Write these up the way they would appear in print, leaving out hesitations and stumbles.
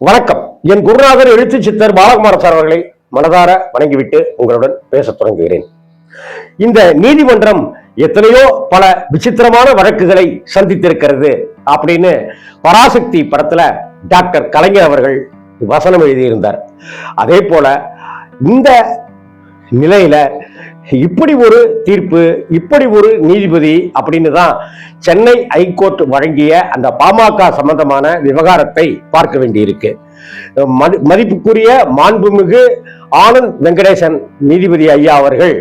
வணக்கம். என் குருநாதர் எழுத்து சித்தர் பாலகுமார சார் அவர்களை மனதார வணங்கிவிட்டு உங்களுடன் பேச தொடங்குகிறேன். இந்த நீதிமன்றம் எத்தனையோ பல விசித்திரமான வழக்குகளை சந்தித்திருக்கிறது அப்படின்னு பராசக்தி படத்துல டாக்டர் கலைஞர் அவர்கள் வசனம் எழுதியிருந்தார். அதே போல இந்த நிலையில இப்படி ஒரு தீர்ப்பு, இப்படி ஒரு நீதிபதி அப்படின்னு தான் சென்னை ஹைகோர்ட் வழங்கிய அந்த பாமக சம்பந்தமான விவகாரத்தை பார்க்க வேண்டியிருக்கு. மதிப்புக்குரிய மாண்புமிகு ஆனந்த் வெங்கடேசன் நீதிபதி ஐயா அவர்கள்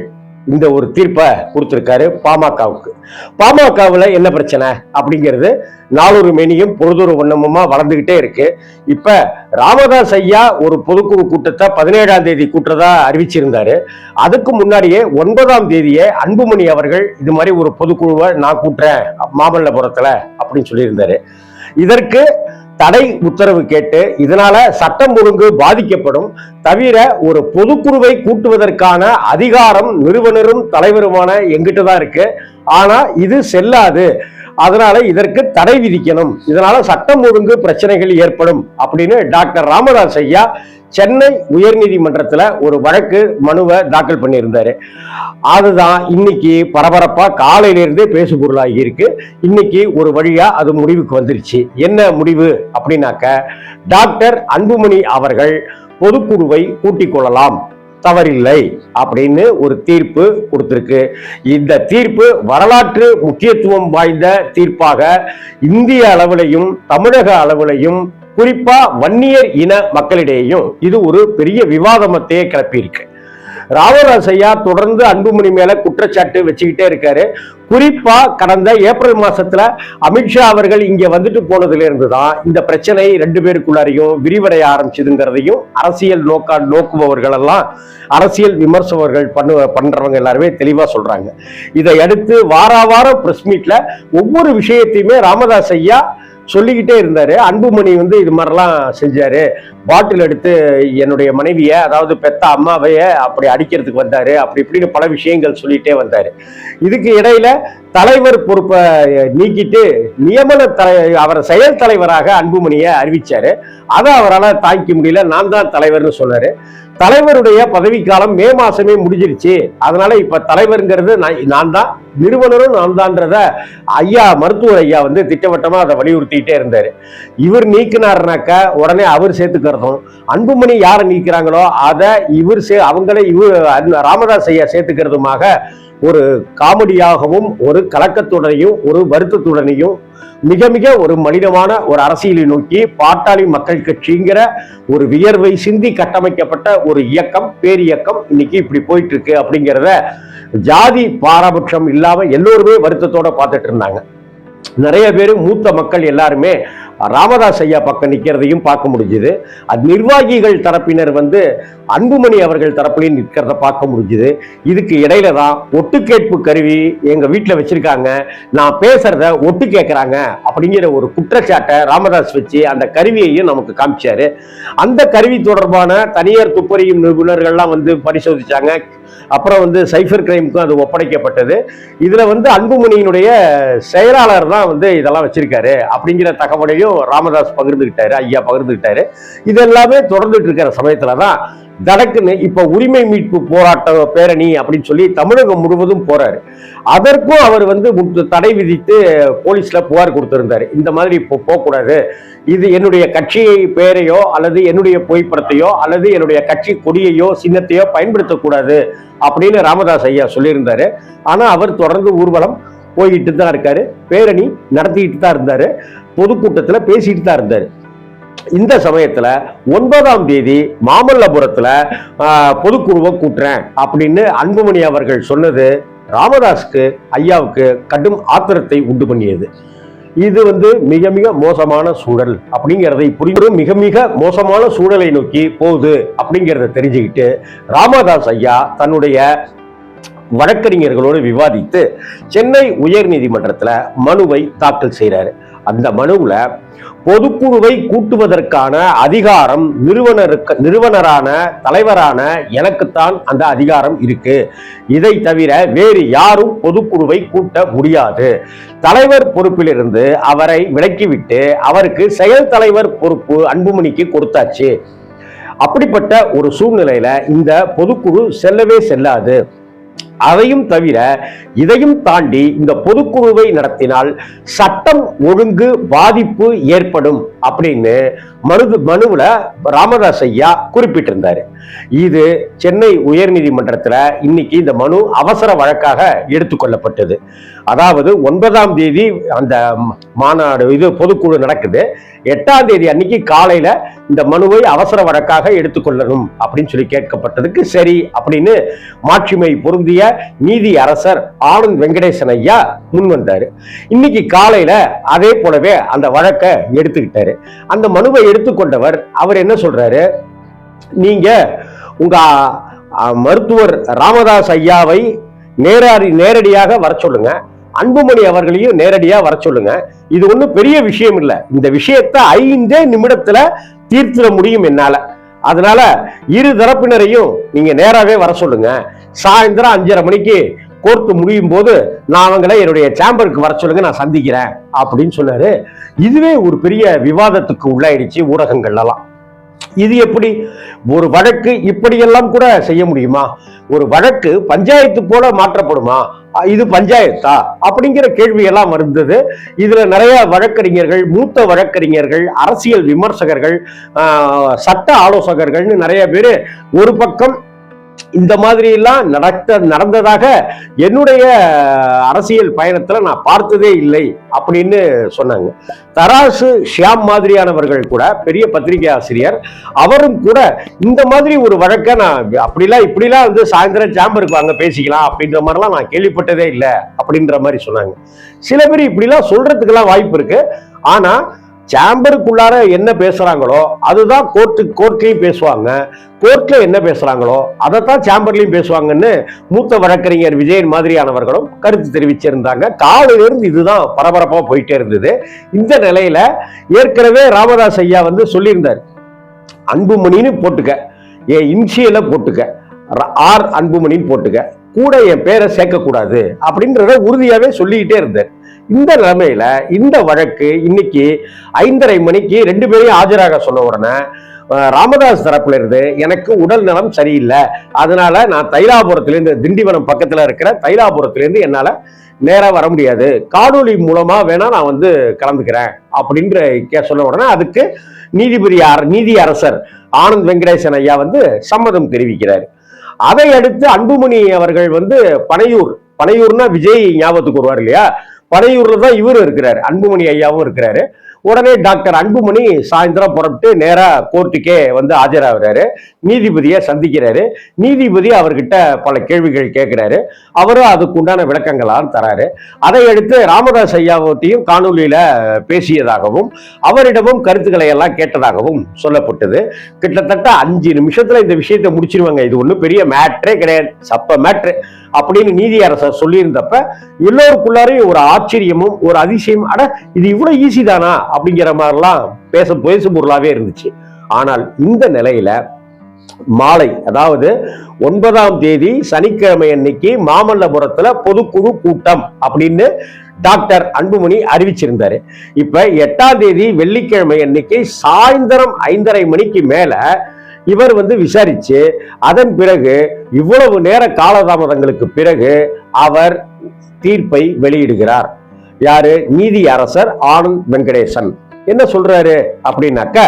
இந்த ஒரு தீர்ப்பை கொடுத்திருக்காரு பாமகவுக்கு. பாமகவுல என்ன பிரச்சனை அப்படிங்கிறது நாளொரு மேனியும் பொழுதொரு வண்ணமுமா வளர்ந்துகிட்டே இருக்கு. இப்ப ராமதாஸ் ஐயா ஒரு பொதுக்குழு கூட்டத்தை 17ஆம் தேதி கூட்டுறதா அறிவிச்சிருந்தாரு. அதுக்கு முன்னாடியே 9ஆம் தேதியே அன்புமணி அவர்கள் இது மாதிரி ஒரு பொதுக்குழுவை நான் கூட்டுறேன் மாமல்லபுரத்துல அப்படின்னு சொல்லியிருந்தாரு. இதற்கு தடை உத்தரவு கேட்டு இதனால சட்டம் ஒழுங்கு பாதிக்கப்படும், தவிர ஒரு பொதுக்குழுவை கூட்டுவதற்கான அதிகாரம் நிறுவனரும் தலைவருமான எங்கிட்ட தான் இருக்கு, ஆனா இது செல்லாது, அதனால இதற்கு தடை விதிக்கணும், இதனால சட்டம் ஒழுங்கு பிரச்சனைகள் ஏற்படும் அப்படின்னு டாக்டர் ராமதாஸ் ஐயா சென்னை உயர்நீதிமன்றத்துல ஒரு வழக்கு மனுவை தாக்கல் பண்ணியிருந்தாரு. அதுதான் இன்னைக்கு பரபரப்பா காலையிலிருந்தே பேசு பொருளாகி இருக்கு. இன்னைக்கு ஒரு வழியா அது முடிவுக்கு வந்துருச்சு. என்ன முடிவு அப்படின்னாக்க, டாக்டர் அன்புமணி அவர்கள் பொதுக்குழுவை கூட்டிக் கொள்ளலாம், தவறில்லை அப்படின்னு ஒரு தீர்ப்பு கொடுத்திருக்கு. இந்த தீர்ப்பு வரலாற்று முக்கியத்துவம் வாய்ந்த தீர்ப்பாக இந்திய அளவிலையும் தமிழக அளவிலையும் குறிப்பா வன்னியர் இன மக்களிடையேயும் இது ஒரு பெரிய விவாதமத்தையே கிளப்பியிருக்கு. ராமதாஸ் ஐயா தொடர்ந்து அன்புமணி மேல குற்றச்சாட்டு வச்சுக்கிட்டே இருக்காரு. குறிப்பா கடந்த ஏப்ரல் மாசத்துல அமித்ஷா அவர்கள் இங்க வந்துட்டு போனதுல இருந்துதான் இந்த பிரச்சனை 2 பேருக்குள்ளாரையும் விரிவடைய ஆரம்பிச்சதுங்கிறதையும் அரசியல் நோக்குபவர்கள் எல்லாம், அரசியல் விமர்சகர்கள் பண்றவங்க எல்லாருமே தெளிவா சொல்றாங்க. இதை அடுத்து வாரம் பிரஸ் மீட்ல ஒவ்வொரு விஷயத்தையுமே ராமதாஸ் ஐயா சொல்லிக்கிட்டே இருந்தாரு. அன்புமணி இது மாதிரிலாம் செஞ்சாரு, பாட்டில் எடுத்து என்னுடைய மனைவிய, அதாவது பெத்த அம்மாவைய அப்படி அடிக்கிறதுக்கு வந்தாரு, அப்படி இப்படின்னு பல விஷயங்கள் சொல்லிட்டே வந்தாரு. இதுக்கு இடையில தலைவர் பொறுப்பை நீக்கிட்டு நியமன அவர் செயல் தலைவராக அன்புமணியை அறிவிச்சாரு. அதை அவரால் தாங்கிக்க முடியல, நான் தான் தலைவர்னு சொன்னாரு. தலைவருடைய பதவிக்காலம் மே மாசமே முடிஞ்சிருச்சு, அதனால இப்ப தலைவருங்கிறது நான் தான், நிறுவனரும் நான் தான்றத ஐயா மருத்துவர் ஐயா திட்டவட்டமா அதை வலியுறுத்திட்டே இருந்தாரு. இவர் நீக்கினாருனாக்க உடனே அவர் சேர்த்துக்கிறதும், அன்புமணி யாரை நீக்கிறாங்களோ அதை அவங்களே ராமதாஸ் ஐயா சேர்த்துக்கிறதுமாக ஒரு காமெடியாகவும் ஒரு கலக்கத்துடனையும் ஒரு வருத்தத்துடனையும் மிக மிக ஒரு மனிதமான ஒரு அரசியலை நோக்கி பாட்டாளி மக்கள் கட்சிங்கிற ஒரு வியர்வை சிந்தி கட்டமைக்கப்பட்ட ஒரு இயக்கம், பேரியக்கம் இன்னைக்கு இப்படி போயிட்டு இருக்கு அப்படிங்கிறத ஜாதி பாரபட்சம் இல்லாம எல்லோருமே வருத்தத்தோட பார்த்துட்டு இருந்தாங்க. நிறைய பேர் மூத்த மக்கள் எல்லாருமே ராமதாஸ் ஐயா பக்கம் நிற்கிறதையும் பார்க்க முடிஞ்சுது. அது நிர்வாகிகள் தரப்பினர் அன்புமணி அவர்கள் தரப்புலையும் நிற்கிறத பார்க்க முடிஞ்சுது. இதுக்கு இடையில தான் ஒட்டு கேட்பு கருவி எங்க வீட்டில் வச்சிருக்காங்க, நான் பேசுறத ஒட்டு கேட்கிறாங்க அப்படிங்கிற ஒரு குற்றச்சாட்டை ராமதாஸ் வச்சு அந்த கருவியையும் நமக்கு காமிச்சாரு. அந்த கருவி தொடர்பான தனியார் துப்பறியும் நிபுணர்கள்லாம் பரிசோதிச்சாங்க. அப்புறம் சைபர் கிரைமுக்கும் அது ஒப்படைக்கப்பட்டது. இதுல அன்புமணியினுடைய செயலாளர் தான் இதெல்லாம் வச்சிருக்காரு அப்படிங்கிற தகவலையும் ராமதாஸ் பகிர்ந்துகிட்டாரு, ஐயா பகிர்ந்துகிட்டாரு. இதெல்லாமே தொடர்ந்துட்டு இருக்கிற சமயத்துலதான் தடக்குன்னு இப்ப உரிமை மீட்பு போராட்ட பேரணி அப்படின்னு சொல்லி தமிழகம் முழுவதும் போறாரு. அதற்கும் அவர் தடை விதித்து போலீஸ்ல புகார் கொடுத்திருந்தாரு. இந்த மாதிரி இப்போ போகக்கூடாது, இது என்னுடைய கட்சி பெயரையோ அல்லது என்னுடைய புகைப்படத்தையோ அல்லது என்னுடைய கட்சி கொடியையோ சின்னத்தையோ பயன்படுத்தக்கூடாது அப்படின்னு ராமதாஸ் ஐயா சொல்லியிருந்தாரு. ஆனா அவர் தொடர்ந்து ஊர்வலம் போய்கிட்டு தான் இருக்காரு, பேரணி நடத்திக்கிட்டு தான் இருந்தாரு, பொதுக்கூட்டத்துல பேசிட்டு தான் இருந்தாரு. இந்த சமயத்துல 9ஆம் தேதி மாமல்லபுரத்துல பொதுக்குழுவை கூட்டுறேன் அப்படின்னு அன்புமணி அவர்கள் சொன்னது ராமதாஸ்க்கு ஐயாவுக்கு கடும் ஆத்திரத்தை உண்டு பண்ணியது. இது மிக மிக மோசமான சூழல் அப்படிங்கிறதை புரிந்து மிக மிக மோசமான சூழலை நோக்கி போகுது அப்படிங்கிறத தெரிஞ்சுக்கிட்டு ராமதாஸ் ஐயா தன்னுடைய வழக்கறிஞர்களோடு விவாதித்து சென்னை உயர்நீதிமன்றத்துல மனுவை தாக்கல் செய்கிறாரு. அந்த மனுவுல பொதுக்குழுவை கூட்டுவதற்கான அதிகாரம் நிறுவனரான தலைவரான எனக்குத்தான் அந்த அதிகாரம் இருக்கு. இதை தவிர வேறு யாரும் பொதுக்குழுவை கூட்ட முடியாது. தலைவர் பொறுப்பிலிருந்து அவரை விலக்கிவிட்டு அவருக்கு செயல் தலைவர் பொறுப்பு அன்புமணிக்கு கொடுத்தாச்சு. அப்படிப்பட்ட ஒரு சூழ்நிலையில இந்த பொதுக்குழு செல்லவே செல்லாது. அதையும் தவிர இதையும் தாண்டி இந்த பொதுக்குழுவை நடத்தினால் சட்டம் ஒழுங்கு பாதிப்பு ஏற்படும் அப்படின்னு மனுவுல ராமதாஸ் ஐயா குறிப்பிட்டிருந்தாரு. இது சென்னை உயர்நீதிமன்றத்துல இன்னைக்கு இந்த மனு அவசர வழக்காக எடுத்துக்கொள்ளப்பட்டது. அதாவது 9ஆம் தேதி அந்த மாநாடு பொதுக்குழு நடக்குது. 8ஆம் தேதி அன்னைக்கு காலையில இந்த மனுவை அவசர வழக்காக எடுத்துக்கொள்ளணும் அப்படின்னு சொல்லி கேட்கப்பட்டதுக்கு சரி அப்படின்னு மாட்சிமை பொருந்திய நீதி அரசர் ஆனந்த் வெங்கடேசன் ஐயா முன் வந்தாரு. இன்னைக்கு காலையில அதே போலவே அந்த வழக்கை எடுத்துக்கிட்டாரு. அந்த மனுவை எடுத்துக்கொண்டவர் அவர் என்ன சொல்றாரு, நீங்க உங்க மருத்துவர் ராமதாஸ் ஐயாவை நேரடியாக வர சொல்லுங்க, அன்புமணி அவர்களையும் நேரடியா வர சொல்லுங்க. இது ஒண்ணும் பெரிய விஷயம் இல்லை. இந்த விஷயத்தை 5 நிமிடத்துல தீர்த்திட முடியும் என்னால. அதனால இரு தரப்பினரையும் நீங்க நேராவே வர சொல்லுங்க. சாயந்தரம் 5:30 மணிக்கு கோர்ட்டு முடியும் போது நான் அவங்களை என்னுடைய சேம்பருக்கு வர சொல்லுங்க, நான் சந்திக்கிறேன் அப்படின்னு சொன்னாரு. இதுவே ஒரு பெரிய விவாதத்துக்கு உள்ளாயிடுச்சு ஊடகங்கள்லாம். இது எப்படி ஒரு வழக்கு இப்படியெல்லாம் கூட செய்ய முடியுமா? ஒரு வழக்கு பஞ்சாயத்து போல மாற்றப்படுமா? இது பஞ்சாயத்தா அப்படிங்கிற கேள்வி எல்லாம் இருந்தது. இதுல நிறைய வழக்கறிஞர்கள், மூத்த வழக்கறிஞர்கள், அரசியல் விமர்சகர்கள், சட்ட ஆலோசகர்கள்னு நிறைய பேரு ஒரு பக்கம் இந்த மாதிரி எல்லாம் நடந்ததாக என்னுடைய அரசியல் பயணத்துல நான் பார்த்ததே இல்லை அப்படின்னு சொன்னாங்க. தராசு ஷியாம் மாதிரியானவர்கள் கூட, பெரிய பத்திரிகை ஆசிரியர், அவரும் கூட இந்த மாதிரி ஒரு வழக்க நான் இப்படிலாம் சாயந்தரம் சேம்பருக்கு வாங்க பேசிக்கலாம் அப்படின்ற மாதிரிலாம் நான் கேள்விப்பட்டதே இல்லை அப்படின்ற மாதிரி சொன்னாங்க. சில பேர் இப்படிலாம் சொல்றதுக்கெல்லாம் வாய்ப்பு இருக்கு. ஆனா சேம்பருக்குள்ளார என்ன பேசுறாங்களோ அதுதான் கோர்ட்லயும் பேசுவாங்க, கோர்ட்ல என்ன பேசுறாங்களோ அதைத்தான் சேம்பர்லயும் பேசுவாங்கன்னு மூத்த வழக்கறிஞர் விஜயன் மாதிரியானவர்களும் கருத்து தெரிவிச்சிருந்தாங்க. காலையிலிருந்து இதுதான் பரபரப்பா போயிட்டே இருந்தது. இந்த நிலையில ஏற்கனவே ராமதாஸ் ஐயா சொல்லியிருந்தார், அன்புமணின்னு போட்டுக்க, என் இன்சியலை போட்டுக்க, ஆர் அன்புமணின்னு போட்டுக்க, கூட என் பேரை சேர்க்கக்கூடாது அப்படின்றத உறுதியாவே சொல்லிக்கிட்டே இருந்தார். இந்த நிலைமையில இந்த வழக்கு இன்னைக்கு 5:30 மணிக்கு 2 பேரையும் ஆஜராக சொன்ன உடனே ராமதாஸ் தரப்புல இருந்து எனக்கு உடல் நலம் சரியில்லை, அதனால நான் தைலாபுரத்திலிருந்து, திண்டிவனம் பக்கத்துல இருக்கிற தைலாபுரத்திலிருந்து என்னால நேரா வர முடியாது, காணொலி மூலமா வேணா நான் கலந்துக்கிறேன் அப்படின்ற சொன்ன உடனே அதுக்கு நீதி அரசர் ஆனந்த் வெங்கடேசன் ஐயா சம்மதம் தெரிவிக்கிறார். அதை அடுத்து அன்புமணி அவர்கள் பனையூர்னா விஜய் ஞாபகத்துக்கு வருவார் இல்லையா, பனையூர்ல தான் இவரும் இருக்கிறாரு, அன்புமணி ஐயாவும் இருக்கிறாரு. உடனே டாக்டர் அன்புமணி சாயந்தரம் புறப்பட்டு நேரா கோர்ட்டுக்கே ஆஜராகிறாரு. நீதிபதியை சந்திக்கிறாரு. நீதிபதி அவர்கிட்ட பல கேள்விகள் கேட்கிறாரு. அவரும் அதுக்கு உண்டான விளக்கங்களாம் தராரு. அதை அடுத்து ராமதாஸ் ஐயாவத்தையும் காணொலியில பேசியதாகவும் அவரிடமும் கருத்துக்களை எல்லாம் கேட்டதாகவும் சொல்லப்பட்டது. கிட்டத்தட்ட 5 நிமிஷத்துல இந்த விஷயத்தை முடிச்சிருவாங்க, இது ஒன்றும் பெரிய மேட்ரே கிடையாது, சப்ப மேட்ரு அப்படின்னு நீதி அரசர் சொல்லியிருந்தப்ப எல்லோருக்குள்ளாரையும் ஒரு ஆச்சரியமும் ஒரு அதிசயம், அட இது இவ்வளவு ஈஸி தானா அப்படிங்கிற மாதிரிலாம் பேசு பொருளாவே இருந்துச்சு. ஆனால் இந்த நிலையில மாலை, அதாவது 9ஆம் தேதி சனிக்கிழமை அன்னைக்கு மாமல்லபுரத்துல பொதுக்குழு கூட்டம் அப்படின்னு டாக்டர் அன்புமணி அறிவிச்சிருந்தாரு. இப்ப 8ஆம் தேதி வெள்ளிக்கிழமை அன்னைக்கு சாயந்தரம் 5:30 மணிக்கு மேல இவர் விசாரிச்சு அதன் பிறகு இவ்வளவு நேர காலதாமதங்களுக்கு பிறகு அவர் தீர்ப்பை வெளியிடுகிறார். யாரு? நீதி அரசர் ஆனந்த் வெங்கடேசன். என்ன சொல்றாரு அப்படின்னாக்க,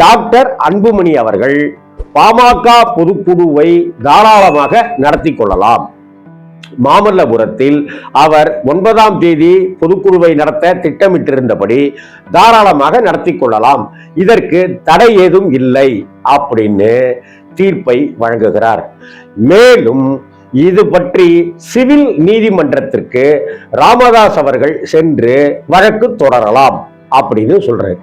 டாக்டர் அன்புமணி அவர்கள் பாமக பொதுக்குழுவை தாராளமாக நடத்தி கொள்ளலாம். மாமல்லபுரத்தில் அவர் 9ஆம் தேதி பொதுக்குழுவை நடத்த திட்டமிட்டிருந்தபடி தாராளமாக நடத்தி கொள்ளலாம், இதற்கு தடை ஏதும் இல்லை அப்படின்னு தீர்ப்பை வழங்குகிறார். மேலும் இது பற்றி சிவில் நீதிமன்றத்திற்கு ராமதாஸ் அவர்கள் சென்று வழக்கு தொடரலாம் அப்படின்னு சொல்றாரு.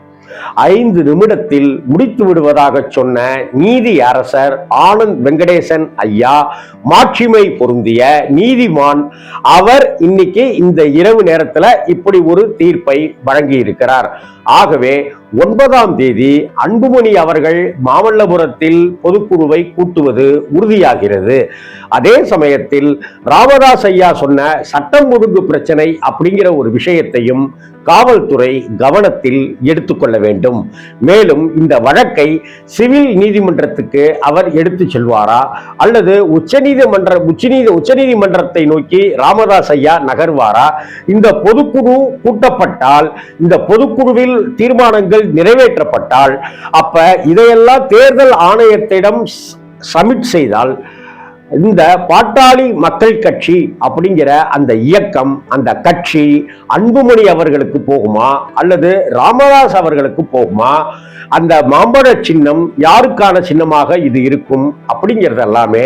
5 நிமிடத்தில் முடித்து விடுவதாக சொன்ன நீதி அரசர் ஆனந்த் வெங்கடேசன் ஐயா, மாட்சிமை பொருந்திய நீதிமான், அவர் இன்னைக்கு இந்த இரவு நேரத்துல இப்படி ஒரு தீர்ப்பை வழங்கி இருக்கிறார். ஆகவே 9ஆம் தேதி அன்புமணி அவர்கள் மாமல்லபுரத்தில் பொதுக்குழுவை கூட்டுவது உறுதியாகிறது. அதே சமயத்தில் ராமதாஸ் ஐயா சொன்ன சட்டம் ஒழுங்கு பிரச்சனை அப்படிங்கிற ஒரு விஷயத்தையும் காவல்துறை கவனத்தில் எடுத்துக்கொள்ள வேண்டும். மேலும் இந்த வழக்கை சிவில் நீதிமன்றத்துக்கு அவர் எடுத்து செல்வாரா அல்லது உச்சநீதிமன்றத்தை நோக்கி ராமதாஸ் ஐயா நகர்வாரா? இந்த பொதுக்குழு கூட்டப்பட்டால், இந்த பொதுக்குழுவில் தீர்மானங்கள் நிறைவேற்றப்பட்டால், அப்ப இதையெல்லாம் தேர்தல் ஆணையத்திடம் சப்மிட் செய்தால் இந்த பாட்டாளி மக்கள் கட்சி அப்படிங்கிற அந்த இயக்கம், அந்த கட்சி அன்புமணி அவர்களுக்கு போகுமா அல்லது ராமதாஸ் அவர்களுக்கு போகுமா? அந்த மாம்பழ சின்னம் யாருக்கான சின்னமாக இது இருக்கும் அப்படிங்கிறது எல்லாமே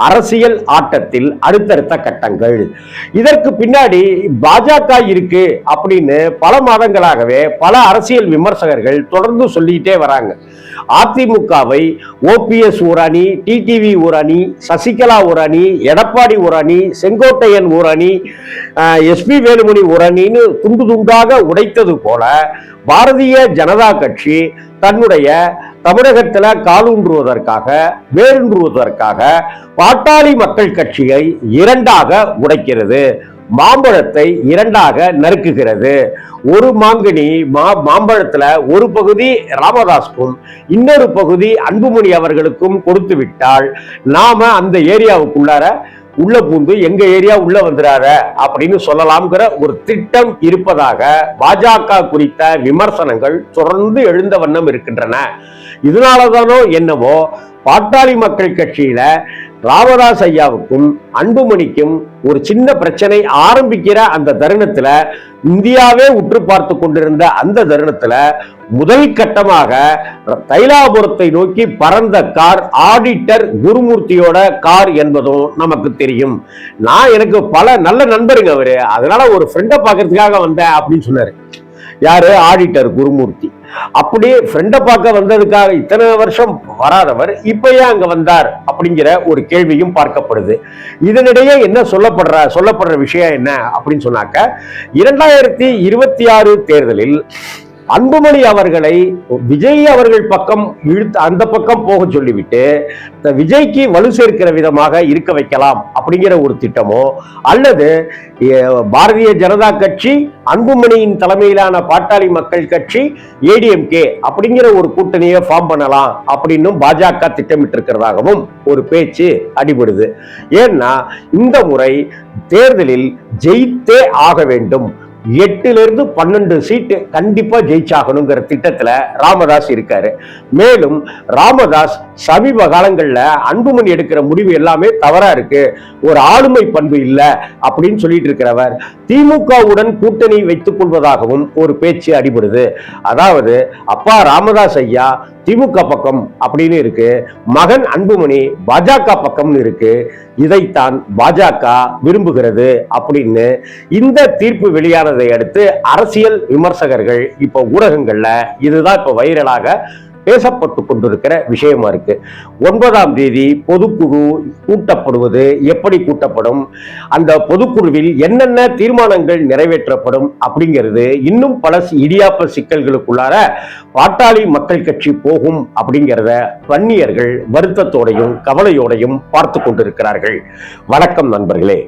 அரசியல் ஆட்டத்தில் அடுத்தடுத்த கட்டங்கள். இதற்கு பின்னாடி பாஜக இருக்கு அப்படின்னு பல மாதங்களாகவே பல அரசியல் விமர்சகர்கள் தொடர்ந்து சொல்லிட்டே வராங்க. அதிமுகவை ஓபிஎஸ் ஒரு அணி, டிடிவி ஒரு அணி, சசிகலா ஒரு அணி, எடப்பாடி ஒரு அணி, செங்கோட்டையன் ஒரு அணி, எஸ்பி வேலுமணி ஒரு அணின்னு துண்டு துண்டாக உடைத்தது போல பாரதிய ஜனதா கட்சி தன்னுடைய தமிழகத்தில் காலூன்றுவதற்காக, வேரூன்றுவதற்காக பாட்டாளி மக்கள் கட்சியை இரண்டாக உடைக்கிறது, மாம்பழத்தை இரண்டாக நறுக்குகிறது. ஒரு மாங்கனி மாம்பழத்துல ஒரு பகுதி ராமதாஸ்க்கும் இன்னொரு பகுதி அன்புமணி அவர்களுக்கும் கொடுத்து விட்டால் நாம அந்த ஏரியாவுக்குள்ளார உள்ள பூந்து எங்க ஏரியா உள்ள வந்துடாத அப்படின்னு சொல்லலாம்ங்கிற ஒரு திட்டம் இருப்பதாக பாஜக குறித்த விமர்சனங்கள் தொடர்ந்து எழுந்த வண்ணம் இருக்கின்றன. இதனாலதானோ என்னவோ பாட்டாளி மக்கள் கட்சியில ராமதாஸ் ஐயாவுக்கும் அன்புமணிக்கும் ஒரு சின்ன பிரச்சனை ஆரம்பிக்கிற அந்த தருணத்துல, இந்தியாவே உற்று பார்த்து கொண்டிருந்த அந்த தருணத்துல முதல் கட்டமாக தைலாபுரத்தை நோக்கி பறந்த கார் ஆடிட்டர் குருமூர்த்தியோட கார் என்பதும் நமக்கு தெரியும். எனக்கு பல நல்ல நண்பருங்க அவரு, அதனால ஒரு ஃப்ரெண்டை பார்க்கறதுக்காக வந்தேன் அப்படின்னு சொன்னாரு. யாரு? ஆடிட்டர் குருமூர்த்தி. அப்படி ஃப்ரெண்டை பார்க்க வந்ததுக்காக இத்தனை வருஷம் வராதவர் இப்ப ஏன் அங்க வந்தார் அப்படிங்கிற ஒரு கேள்வியும் பார்க்கப்படுது. இதனிடையே என்ன சொல்லப்படுற விஷயம் என்ன அப்படின்னு சொன்னாக்க, 2026 தேர்தலில் அன்புமணி அவர்களை விஜய் அவர்கள் பக்கம் அந்த பக்கம் போக சொல்லிவிட்டு விஜய்க்கு வலு சேர்க்கிற விதமாக இருக்க வைக்கலாம் அப்படிங்கிற ஒரு திட்டமோ, அல்லது பாரதிய ஜனதா கட்சி அன்புமணியின் தலைமையிலான பாட்டாளி மக்கள் கட்சி ஏடிஎம்கே அப்படிங்கிற ஒரு கூட்டணியை ஃபார்ம் பண்ணலாம் அப்படின்னு பாஜக திட்டமிட்டு இருக்கிறதாகவும் ஒரு பேச்சு அடிபடுது. ஏன்னா இந்த முறை தேர்தலில் ஜெயித்தே ஆக வேண்டும், 8லிருந்து 12 சீட்டு கண்டிப்பா ஜெயிச்சாகணுங்கிற திட்டத்துல ராமதாஸ் இருக்காரு. மேலும் ராமதாஸ் சமீப காலங்கள்ல அன்புமணி எடுக்கிற முடிவு எல்லாமே தவறா இருக்கு, ஒரு ஆளுமை பண்பு இல்ல அப்படின்னு சொல்லிட்டு இருக்கிறவர் திமுகவுடன் கூட்டணி வைத்துக் கொள்வதாகவும் ஒரு பேச்சு அடிபடுது. அதாவது அப்பா ராமதாஸ் ஐயா திமுக பக்கம் அப்படின்னு இருக்கு, மகன் அன்புமணி பாஜக பக்கம்னு இருக்கு. இதைத்தான் பாஜக விரும்புகிறது அப்படின்னு இந்த தீர்ப்பு வெளியானதை அடுத்து அரசியல் விமர்சகர்கள் இப்ப ஊடகங்கள்ல இதுதான் இப்ப வைரலாக பேசப்பட்டு கொண்டிருக்கிற விஷயமா இருக்கு. 9ஆம் தேதி பொதுக்குழு கூட்டப்படுவது எப்படி கூட்டப்படும், அந்த பொதுக்குழுவில் என்னென்ன தீர்மானங்கள் நிறைவேற்றப்படும் அப்படிங்கிறது இன்னும் பல இடியாப்ப சிக்கல்களுக்குள்ளார பாட்டாளி மக்கள் கட்சி போகும் அப்படிங்கிறத வன்னியர்கள் வருத்தத்தோடையும் கவலையோடையும் பார்த்து கொண்டிருக்கிறார்கள். வணக்கம் நண்பர்களே.